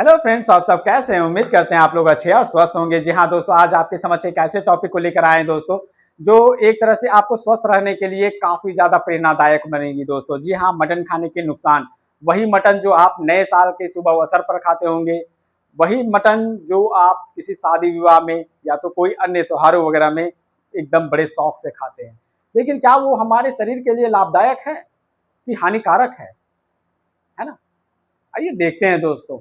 Hello friends, आप सब कैसे हैं? उम्मीद करते हैं आप लोग अच्छे और स्वस्थ होंगे। जी हाँ दोस्तों, आज आपके समक्ष एक ऐसे टॉपिक को लेकर आए हैं दोस्तों, जो एक तरह से आपको स्वस्थ रहने के लिए काफी ज्यादा प्रेरणादायक बनेगी दोस्तों। जी हाँ, मटन खाने के नुकसान। वही मटन जो आप नए साल के शुभ अवसर पर खाते होंगे, वही मटन जो आप किसी शादी विवाह में या तो कोई अन्य त्योहारों वगैरह में एकदम बड़े शौक से खाते हैं। लेकिन क्या वो हमारे शरीर के लिए लाभदायक है कि हानिकारक है ना? आइए देखते हैं दोस्तों।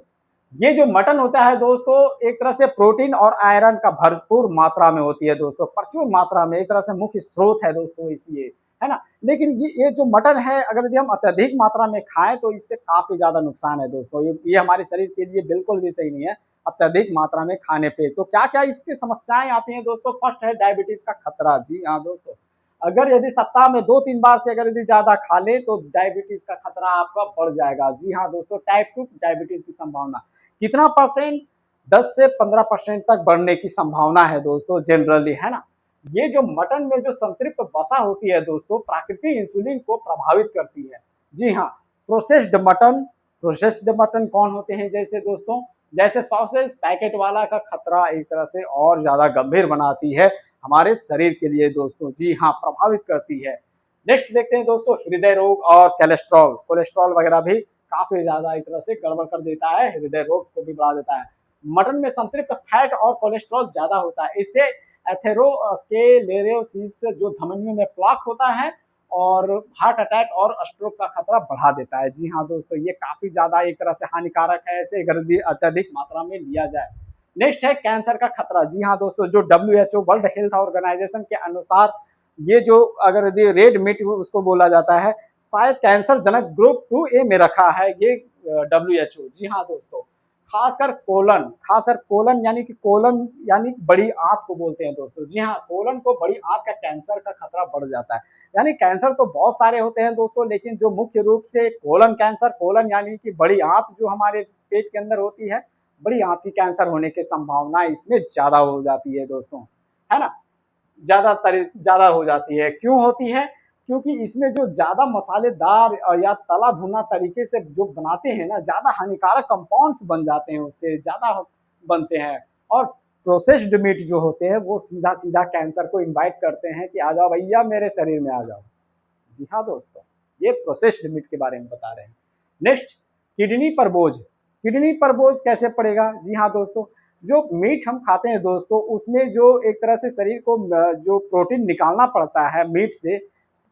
ये जो मटन होता है दोस्तों, एक तरह से प्रोटीन और आयरन का भरपूर मात्रा में होती है दोस्तों, प्रचुर मात्रा में, एक तरह से मुख्य स्रोत है दोस्तों इसलिए, है ना। लेकिन ये जो मटन है, अगर यदि हम अत्यधिक मात्रा में खाएं तो इससे काफी ज्यादा नुकसान है दोस्तों। ये हमारे शरीर के लिए बिल्कुल भी सही नहीं है अत्यधिक मात्रा में खाने पे। तो क्या क्या इसकी समस्याएं आती हैं दोस्तों? फर्स्ट है डायबिटीज का खतरा। जी हाँ दोस्तों, अगर यदि सप्ताह में 2-3 बार से अगर यदि ज्यादा खा ले तो डायबिटीज का खतरा आपका बढ़ जाएगा। जी हाँ दोस्तों, टाइप 2 डायबिटीज की संभावना कितना परसेंट? 10 से 15% तक बढ़ने की संभावना है दोस्तों जनरली, है ना। ये जो मटन में जो संतृप्त वसा होती है दोस्तों, प्राकृतिक इंसुलिन को प्रभावित करती है। जी हाँ, प्रोसेस्ड मटन कौन होते हैं? जैसे दोस्तों, जैसे सॉसेज पैकेट वाला का खतरा एक तरह से और ज्यादा गंभीर बनाती है हमारे शरीर के लिए दोस्तों। जी हाँ, प्रभावित करती है। नेक्स्ट देखते हैं दोस्तों, हृदय रोग और कोलेस्ट्रॉल वगैरह भी काफी ज्यादा एक तरह से गड़बड़ कर देता है, हृदय रोग को भी बढ़ा देता है। मटन में संतृप्त फैट और कोलेस्ट्रॉल ज्यादा होता है, इससे एथेरोस्क्लेरोसिस जो धमनियों में प्लाक होता है और हार्ट अटैक और स्ट्रोक का खतरा बढ़ा देता है। जी हाँ दोस्तों, ये काफी ज्यादा एक तरह से हानिकारक है ऐसे अगर अत्यधिक मात्रा में लिया जाए। नेक्स्ट है कैंसर का खतरा। जी हाँ दोस्तों, जो WHO वर्ल्ड हेल्थ ऑर्गेनाइजेशन के अनुसार ये जो अगर रेड मीट उसको बोला जाता है, शायद कैंसर जनक ग्रुप 2A में रखा है ये WHO। जी हाँ दोस्तों, खासकर कोलन यानी कि कोलन यानी बड़ी आंत को बोलते हैं दोस्तों। जी हाँ, कोलन को बड़ी आंत का कैंसर का खतरा बढ़ जाता है। यानी कैंसर तो बहुत सारे होते हैं दोस्तों, लेकिन जो मुख्य रूप से कोलन कैंसर, कोलन यानी कि बड़ी आंत जो हमारे पेट के अंदर होती है, बड़ी आंत की कैंसर होने की संभावना इसमें ज्यादा हो जाती है दोस्तों, है ना। ज्यादा हो जाती है। क्यों होती है? क्योंकि इसमें जो ज्यादा मसालेदार या तला भुना तरीके से जो बनाते हैं ना, ज्यादा हानिकारक कंपाउंड्स बन जाते हैं, उससे ज्यादा बनते हैं। और प्रोसेस्ड मीट जो होते हैं वो सीधा सीधा कैंसर को इनवाइट करते हैं कि आ जाओ भैया मेरे शरीर में आ जाओ। जी हाँ दोस्तों, ये प्रोसेस्ड मीट के बारे में बता रहे हैं। नेक्स्ट, किडनी पर बोझ कैसे पड़ेगा? जी हाँ दोस्तों, जो मीट हम खाते हैं दोस्तों, उसमें जो एक तरह से शरीर को जो प्रोटीन निकालना पड़ता है मीट से,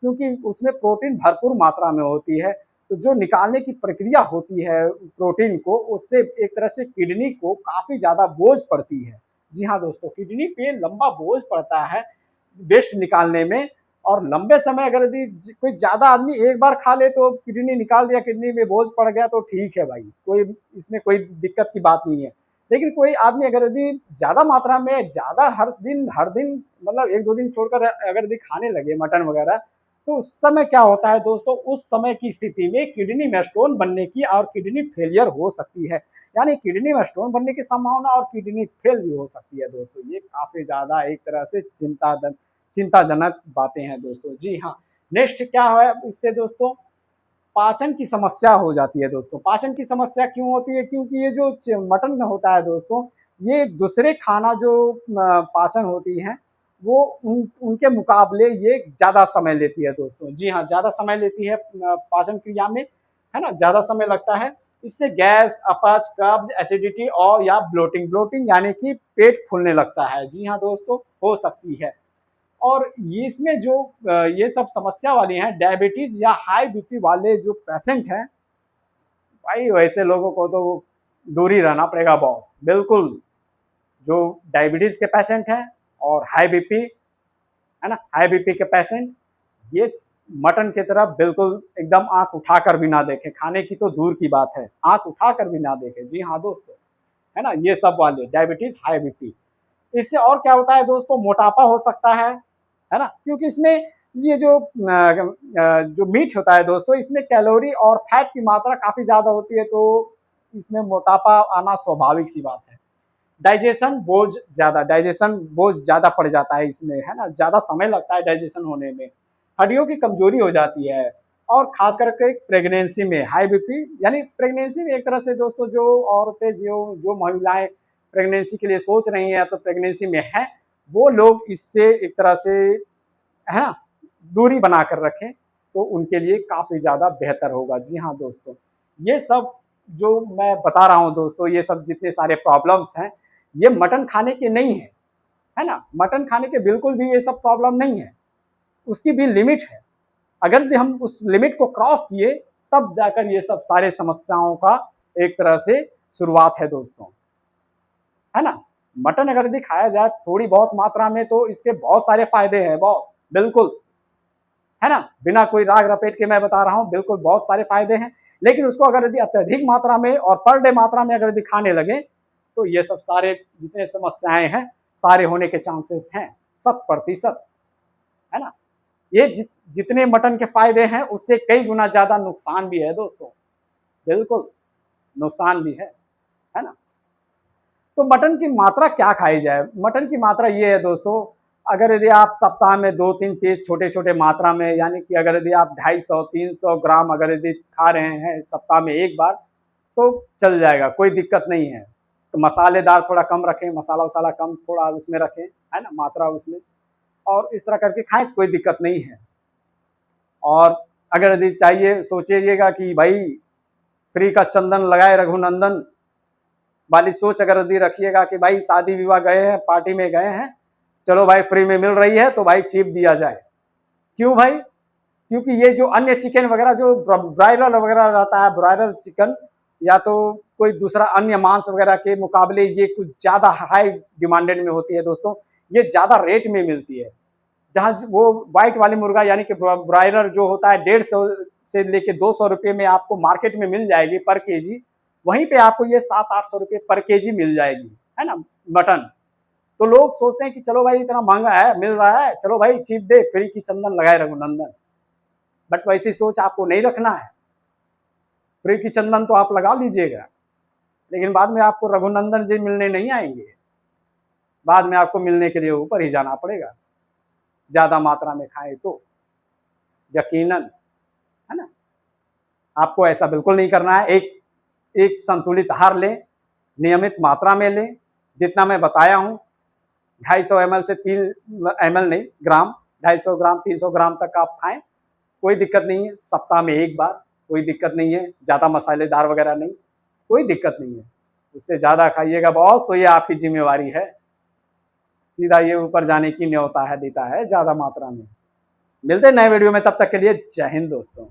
क्योंकि उसमें प्रोटीन भरपूर मात्रा में होती है, तो जो निकालने की प्रक्रिया होती है प्रोटीन को, उससे एक तरह से किडनी को काफी ज्यादा बोझ पड़ती है। जी हाँ दोस्तों, किडनी पे लंबा बोझ पड़ता है वेस्ट निकालने में। और लंबे समय अगर यदि कोई ज्यादा आदमी एक बार खा ले तो किडनी निकाल दिया, किडनी में बोझ पड़ गया तो ठीक है भाई, कोई इसमें कोई दिक्कत की बात नहीं है। लेकिन कोई आदमी अगर यदि ज्यादा मात्रा में ज्यादा हर दिन मतलब 1-2 दिन छोड़कर अगर यदि खाने लगे मटन वगैरह, तो उस समय क्या होता है दोस्तों, उस समय की स्थिति में किडनी में स्टोन बनने की और किडनी फेलियर हो सकती है। यानी किडनी में स्टोन बनने की संभावना और किडनी फेल भी हो सकती है दोस्तों। ये काफी ज्यादा एक तरह से चिंताजनक बातें हैं दोस्तों। जी हाँ, नेक्स्ट क्या है इससे दोस्तों? पाचन की समस्या हो जाती है दोस्तों। पाचन की समस्या क्यों होती है? क्योंकि ये जो मटन होता है दोस्तों, ये दूसरे खाना जो पाचन होती है वो उनके मुकाबले ये ज्यादा समय लेती है दोस्तों। जी हाँ, ज्यादा समय लेती है पाचन क्रिया में, है ना, ज्यादा समय लगता है। इससे गैस, अपच, कब्ज, एसिडिटी और या ब्लोटिंग यानी कि पेट फूलने लगता है। जी हाँ दोस्तों, हो सकती है। और इसमें जो ये सब समस्या वाली हैं, डायबिटीज या हाई बीपी वाले जो पेशेंट हैं, भाई वैसे लोगों को तो दूर ही रहना पड़ेगा बॉस, बिल्कुल। जो डायबिटीज के पेशेंट हैं और हाई बीपी, है ना, हाई बीपी के पेशेंट, ये मटन की तरफ बिल्कुल एकदम आंख उठाकर भी ना देखें। खाने की तो दूर की बात है, आंख उठाकर भी ना देखें। जी हाँ दोस्तों, है ना, ये सब वाले डायबिटीज, हाई बीपी। इससे और क्या होता है दोस्तों? मोटापा हो सकता है ना, क्योंकि इसमें ये जो मीट होता है दोस्तों, इसमें कैलोरी और फैट की मात्रा काफी ज्यादा होती है, तो इसमें मोटापा आना स्वाभाविक सी बात है। डाइजेशन बोझ ज्यादा पड़ जाता है इसमें, है ना, ज्यादा समय लगता है डाइजेशन होने में। हड्डियों की कमजोरी हो जाती है, और खास करके प्रेगनेंसी में हाई बीपी, यानी प्रेगनेंसी में एक तरह से दोस्तों जो औरतें जो महिलाएं प्रेगनेंसी के लिए सोच रही हैं तो प्रेगनेंसी में है, वो लोग इससे एक तरह से है ना दूरी बनाकर रखें तो उनके लिए काफी ज्यादा बेहतर होगा। जी हाँ दोस्तों, ये सब जो मैं बता रहा हूँ दोस्तों, ये सब जितने सारे प्रॉब्लम्स हैं ये मटन खाने के नहीं है, है ना। मटन खाने के बिल्कुल भी ये सब प्रॉब्लम नहीं है, उसकी भी लिमिट है। अगर हम उस लिमिट को क्रॉस किए तब जाकर ये सब सारे समस्याओं का एक तरह से शुरुआत है दोस्तों, है ना। मटन अगर यदि खाया जाए थोड़ी बहुत मात्रा में तो इसके बहुत सारे फायदे हैं बॉस, बिल्कुल, है ना। बिना कोई राग रपेट के मैं बता रहा हूं, बिल्कुल बहुत सारे फायदे हैं। लेकिन उसको अगर यदि अत्यधिक मात्रा में और पर डे मात्रा में अगर यदि खाने लगे तो ये सब सारे जितने समस्याएं हैं सारे होने के चांसेस हैं 100%, है ना। ये जितने मटन के फायदे हैं उससे कई गुना ज्यादा नुकसान भी है दोस्तों, बिल्कुल नुकसान भी है ना। तो मटन की मात्रा क्या खाई जाए? मटन की मात्रा ये है दोस्तों, अगर यदि आप सप्ताह में 2-3 पीस छोटे छोटे मात्रा में, यानी कि अगर यदि आप 250-300 ग्राम अगर यदि खा रहे हैं सप्ताह में एक बार तो चल जाएगा, कोई दिक्कत नहीं है। तो मसालेदार थोड़ा कम रखें, मसाला वसाला कम थोड़ा उसमें रखें, है ना, मात्रा उसमें, और इस तरह करके खाएं, कोई दिक्कत नहीं है। और अगर यदि चाहिए सोचिएगा कि भाई फ्री का चंदन लगाए रघुनंदन वाली सोच अगर यदि रखिएगा कि भाई शादी विवाह गए हैं, पार्टी में गए हैं, चलो भाई फ्री में मिल रही है तो भाई चीप दिया जाए। क्यों भाई? क्योंकि ये जो अन्य चिकन वगैरह जो ब्रायलर वगैरह रहता है, ब्रायलर चिकन या तो कोई दूसरा अन्य मांस वगैरह के मुकाबले ये कुछ ज्यादा हाई डिमांडेड में होती है दोस्तों, ये ज्यादा रेट में मिलती है। जहां वो व्हाइट वाली मुर्गा यानी कि ब्रायलर जो होता है 150 से लेके 200 रुपये में आपको मार्केट में मिल जाएगी पर केजी, वहीं पे आपको ये 700-800 रुपये पर केजी मिल जाएगी, है ना, मटन। तो लोग सोचते हैं कि चलो भाई इतना महंगा है, मिल रहा है, चलो भाई चीप दे, फ्री की चंदन लगाए रघुनंदन। बट वैसी सोच आपको नहीं रखना है। फ्री की चंदन तो आप लगा लीजिएगा, लेकिन बाद में आपको रघुनंदन जी मिलने नहीं आएंगे, बाद में आपको मिलने के लिए ऊपर ही जाना पड़ेगा, ज्यादा मात्रा में खाए तो, यकीनन, है ना। आपको ऐसा बिल्कुल नहीं करना है। एक संतुलित आहार लें, नियमित मात्रा में लें, जितना मैं बताया हूं 250 ml से 3 ml नहीं, ग्राम, 250 ग्राम 300 ग्राम तक आप खाएं, कोई दिक्कत नहीं है। सप्ताह में एक बार, कोई दिक्कत नहीं है। ज्यादा मसालेदार वगैरह नहीं, कोई दिक्कत नहीं है। उससे ज्यादा खाइएगा बॉस तो ये आपकी जिम्मेवारी है, सीधा ये ऊपर जाने की न्योता है, देता है ज्यादा मात्रा में। मिलते हैं नए वीडियो में, तब तक के लिए जय हिंद दोस्तों।